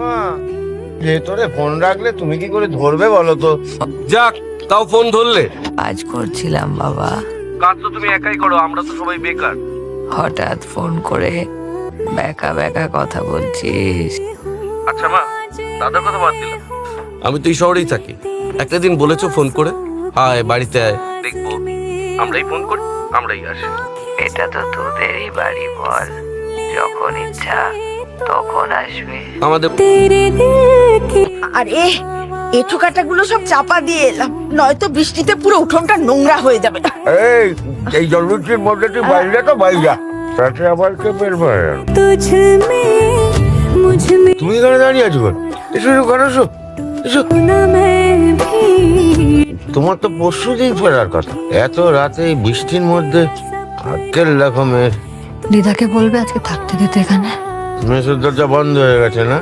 মা ভেতরে ফোন রাখলে তুমি কি করে ধরবে বলো তো? যাক, তাও ফোন ধরলে। কাজ করছিলাম বাবা, কাজ তো তুমি একাই করো, আমরা তো সবাই বেকার। হঠাৎ ফোন করে বেকা বেকা কথা বলছিস। আচ্ছা মা, দাদার কথা বাদ দিলাম, আমি তো এই শহরেই থাকি। একটা দিন বলেছো ফোন করে, আয় বাড়িতে আয়, দেখবো। আমরাই ফোন করি, আমরাই আসি। এটা তো তোদেরই বাড়ি, বল, যখন ইচ্ছা তখন আসবে। আমাদের আরে এঁঠো কাটাগুলো সব চাপা দিয়ে এলাম, নয়তো বৃষ্টিতে পুরো উঠোনটা নোংরা হয়ে যাবে। এই এই জলবৃষ্টির মধ্যে তুই বাইরে তো বাইরা, তাতে আবার কে বেরবে? তুমি এখানে দাঁড়িয়ে আছো? এসো এসো ঘরে এসো এসো। তোমার তো পরশু দিন ফেরার কথা, এত রাতে এই বৃষ্টির মধ্যে আক্কেল রকমের। দিদাকে বলবে আজকে থাকতে দিতে এখানে। মেসের দরজা বন্ধ হয়ে গেছে না?